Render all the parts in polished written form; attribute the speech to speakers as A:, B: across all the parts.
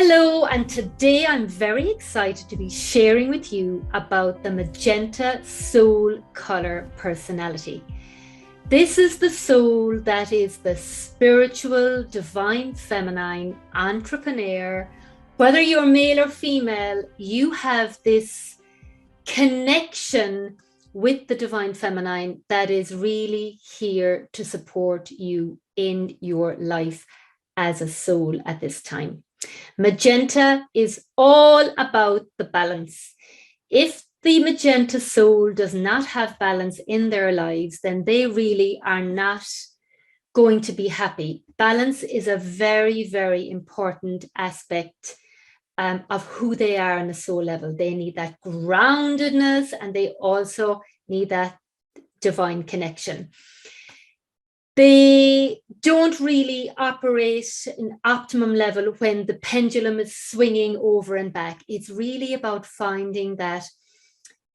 A: Hello, and today I'm very excited to be sharing with you about the Magenta soul color personality. This is the soul that is the spiritual, divine, feminine entrepreneur. Whether you're male or female, you have this connection with the divine feminine that is really here to support you in your life as a soul at this time. Magenta is all about the balance. If the magenta soul does not have balance in their lives, then they really are not going to be happy. Balance is a very, very important aspect of who they are on a soul level. They need that groundedness, and they also need that divine connection. They don't really operate in optimum level when the pendulum is swinging over and back. It's really about finding that,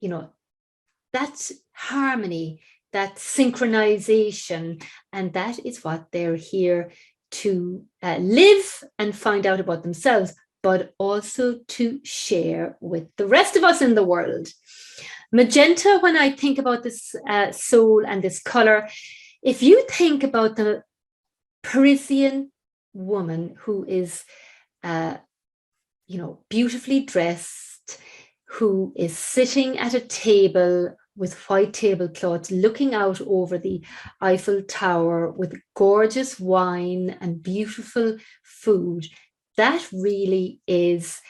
A: that harmony, that synchronization, and that is what they're here to live and find out about themselves, but also to share with the rest of us in the world. Magenta, when I think about this soul and this color, if you think about the Parisian woman who is, beautifully dressed, who is sitting at a table with white tablecloths, looking out over the Eiffel Tower with gorgeous wine and beautiful food, that really is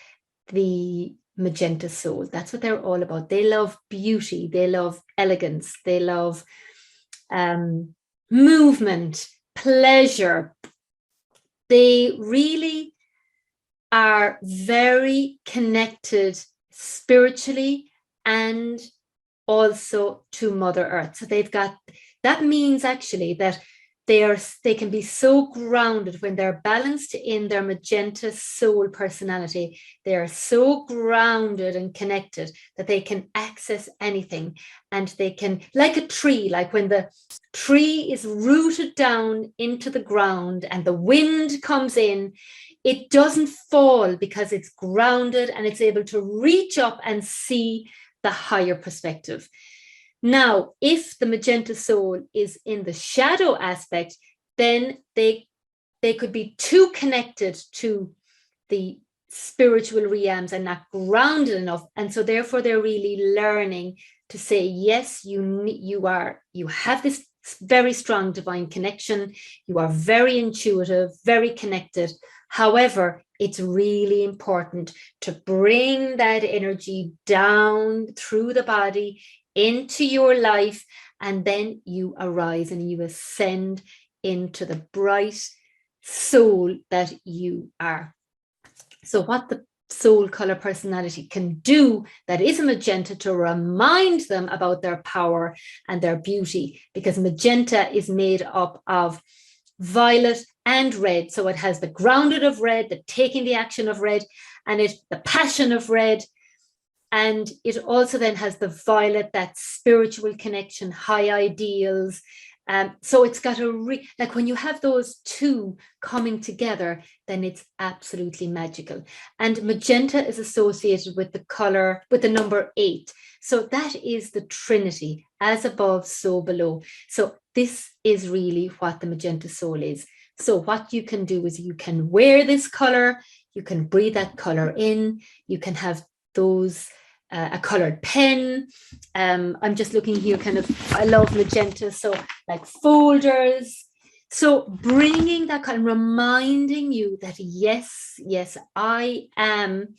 A: the Magenta soul. That's what they're all about. They love beauty. They love elegance. They love movement, pleasure. They really are very connected spiritually and also to Mother Earth. So that means actually that they can be so grounded when they're balanced in their magenta soul personality. They are so grounded and connected that they can access anything, and they can, like a tree, like when the tree is rooted down into the ground and the wind comes in, it doesn't fall because it's grounded and it's able to reach up and see the higher perspective. Now, if the magenta soul is in the shadow aspect, then they could be too connected to the spiritual realms and not grounded enough. And so therefore they're really learning to say, yes, you have this very strong divine connection. You are very intuitive, very connected. However, it's really important to bring that energy down through the body into your life, and then you arise and you ascend into the bright soul that you are. So what the soul color personality can do that is a magenta to remind them about their power and their beauty, because magenta is made up of violet and red. So it has the grounded of red, the taking the action of red, and the passion of red. And it also then has the violet, that spiritual connection, high ideals. So it's got like when you have those two coming together, then it's absolutely magical. And magenta is associated with the color, with the number 8. So that is the Trinity, as above, so below. So this is really what the magenta soul is. So what you can do is you can wear this color, you can breathe that color in, you can have those a colored pen. I'm just looking here, I love magenta, so like folders. So bringing that color, reminding you that yes, I am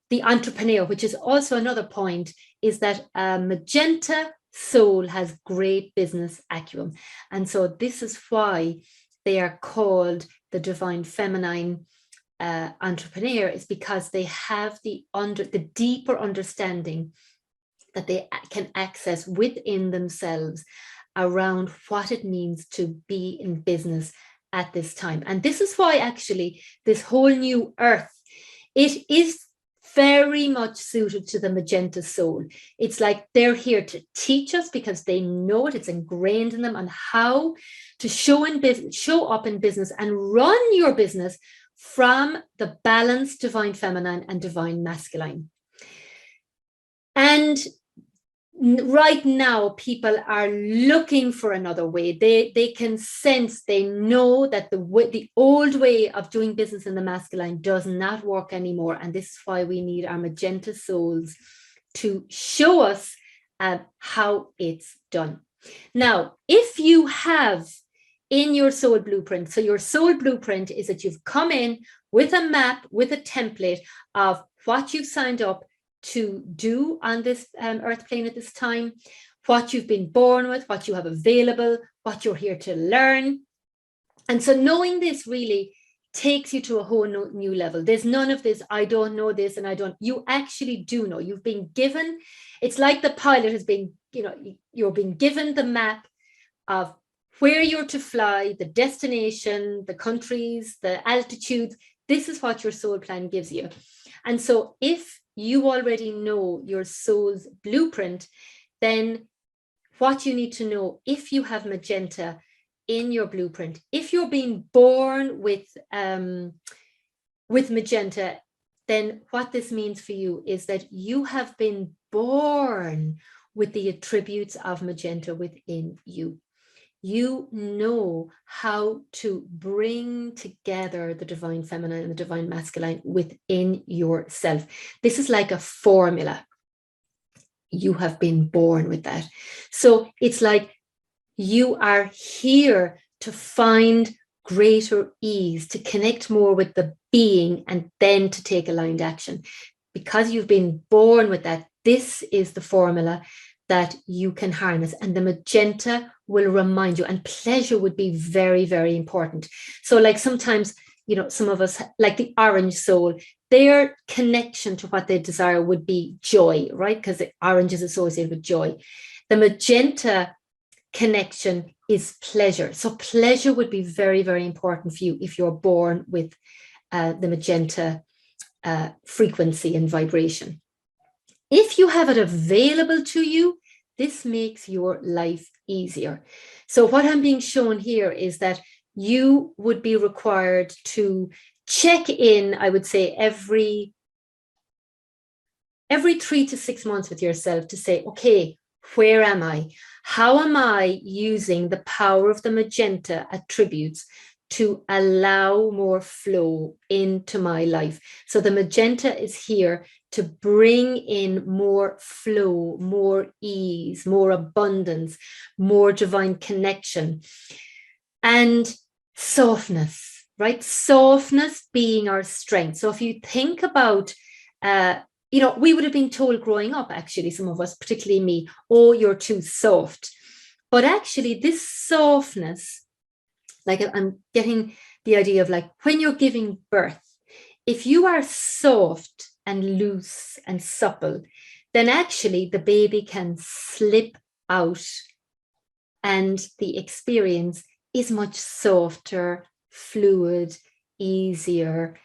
A: the entrepreneur, which is also another point, is that magenta soul has great business acumen. And so this is why they are called the divine feminine entrepreneur, is because they have the deeper understanding that they can access within themselves around what it means to be in business at this time. And this is why actually this whole new earth, it is very much suited to the magenta soul. It's like they're here to teach us, because they know it's ingrained in them, on how to show up in business and run your business from the balanced divine feminine and divine masculine. And right now, people are looking for another way. They can sense, they know that the old way of doing business in the masculine does not work anymore. And this is why we need our magenta souls to show us how it's done. Now, if you have in your soul blueprint, so your soul blueprint is that you've come in with a map, with a template of what you've signed up to do on this earth plane at this time, what you've been born with, what you have available, what you're here to learn. And so knowing this really takes you to a whole new level. There's none of this, I don't know this and I don't, you actually do know. You've been given, it's like the pilot has been, you're being given the map of where you're to fly, the destination, the countries, the altitudes. This is what your soul plan gives you. And so if you already know your soul's blueprint, then what you need to know, if you have magenta in your blueprint, if you're being born with magenta, then what this means for you is that you have been born with the attributes of magenta within you. You know how to bring together the divine feminine and the divine masculine within yourself. This is like a formula. You have been born with that. So it's like you are here to find greater ease, to connect more with the being, and then to take aligned action. Because you've been born with that, this is the formula that you can harness, and the magenta will remind you, and pleasure would be very, very important. So like sometimes, some of us, like the orange soul, their connection to what they desire would be joy, right? Because the orange is associated with joy. The magenta connection is pleasure. So pleasure would be very, very important for you if you're born with the magenta frequency and vibration. If you have it available to you, this makes your life easier. So what I'm being shown here is that you would be required to check in, I would say, every 3 to 6 months with yourself to say, okay, where am I? How am I using the power of the magenta attributes to allow more flow into my life? So the magenta is here to bring in more flow, more ease, more abundance, more divine connection, and softness, right? Softness being our strength. So if you think about, we would have been told growing up, actually, some of us, particularly me, oh, you're too soft. But actually this softness, like I'm getting the idea of like when you're giving birth, if you are soft and loose and supple, then actually the baby can slip out and the experience is much softer, fluid, easier.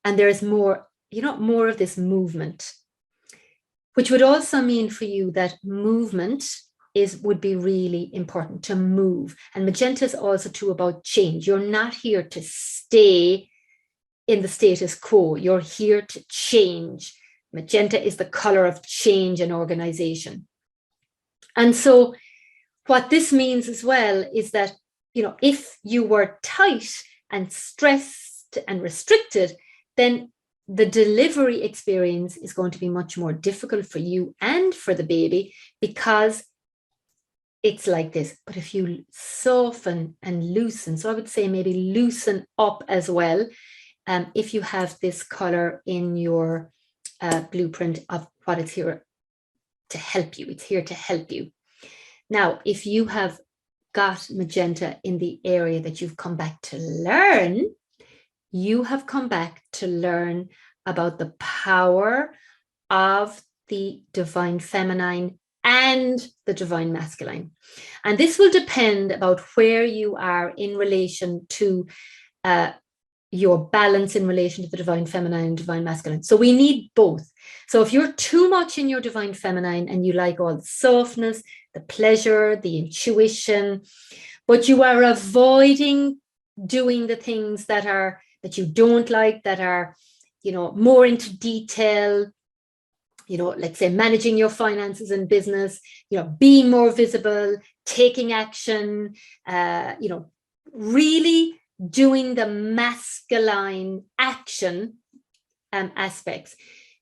A: And there's more, more of this movement, which would also mean for you that movement would be really important, to move. And magenta is also too about change. You're not here to stay in the status quo. You're here to change. Magenta is the color of change and organization. And so what this means as well is that, if you were tight and stressed and restricted, then the delivery experience is going to be much more difficult for you and for the baby, because it's like this. But if you soften and loosen, so I would say maybe loosen up as well, if you have this color in your blueprint of what it's here to help you, it's here to help you. Now, if you have got magenta in the area that you've come back to learn, you have come back to learn about the power of the divine feminine and the divine masculine. And this will depend about where you are in relation to your balance in relation to the divine feminine and divine masculine. So we need both. So if you're too much in your divine feminine and you like all the softness, the pleasure, the intuition, but you are avoiding doing the things that that you don't like, that are, more into detail, let's say managing your finances and business, being more visible, taking action, really doing the masculine action aspects,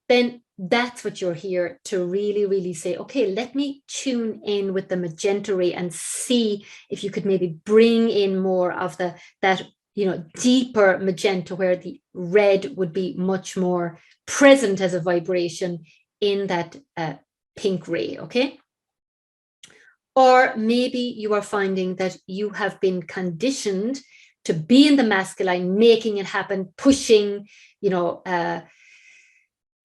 A: then that's what you're here to really, really say, okay, let me tune in with the magenta ray and see if you could maybe bring in more of that deeper magenta, where the red would be much more present as a vibration in that pink ray, okay? Or maybe you are finding that you have been conditioned to be in the masculine, making it happen, pushing,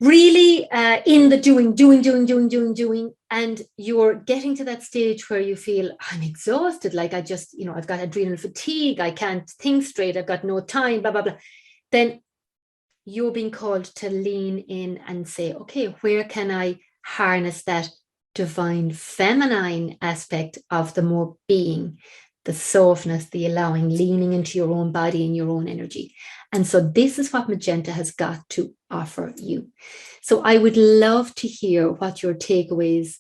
A: really in the doing, and you're getting to that stage where you feel, I'm exhausted, like I just, I've got adrenal fatigue, I can't think straight, I've got no time, blah, blah, blah. Then you're being called to lean in and say, okay, where can I harness that divine feminine aspect of the more being, the softness, the allowing, leaning into your own body and your own energy. And so this is what magenta has got to offer you. So I would love to hear what your takeaways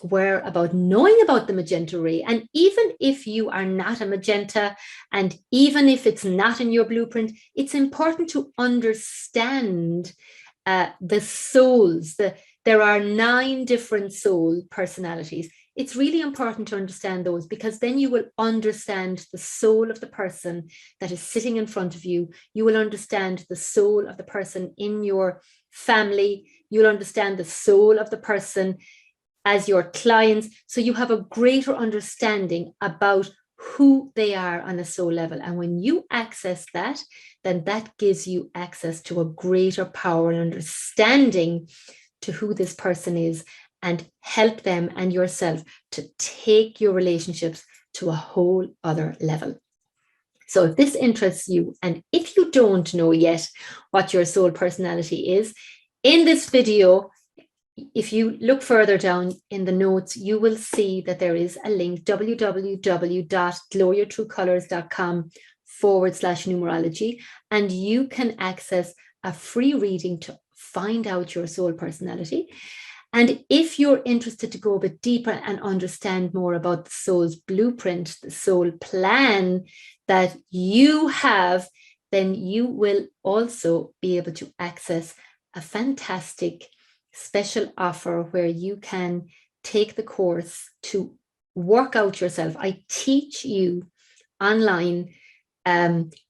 A: were about knowing about the magenta ray. And even if you are not a magenta, and even if it's not in your blueprint, it's important to understand the souls. There are 9 different soul personalities. It's really important to understand those, because then you will understand the soul of the person that is sitting in front of you. You will understand the soul of the person in your family. You'll understand the soul of the person as your clients. So you have a greater understanding about who they are on a soul level. And when you access that, then that gives you access to a greater power and understanding to who this person is, and help them and yourself to take your relationships to a whole other level. So if this interests you, and if you don't know yet what your soul personality is, in this video, if you look further down in the notes, you will see that there is a link, www.glowyourtruecolors.com/numerology, and you can access a free reading to find out your soul personality. And if you're interested to go a bit deeper and understand more about the soul's blueprint, the soul plan that you have, then you will also be able to access a fantastic special offer where you can take the course to work out yourself. I teach you online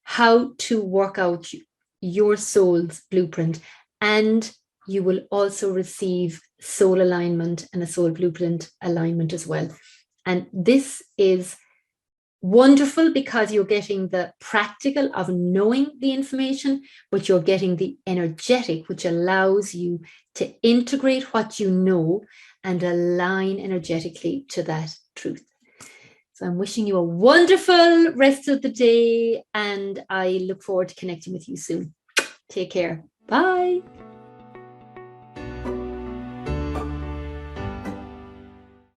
A: how to work out your soul's blueprint, and you will also receive soul alignment and a soul blueprint alignment as well. And this is wonderful because you're getting the practical of knowing the information, but you're getting the energetic, which allows you to integrate what you know and align energetically to that truth. So I'm wishing you a wonderful rest of the day, and I look forward to connecting with you soon. Take care. Bye.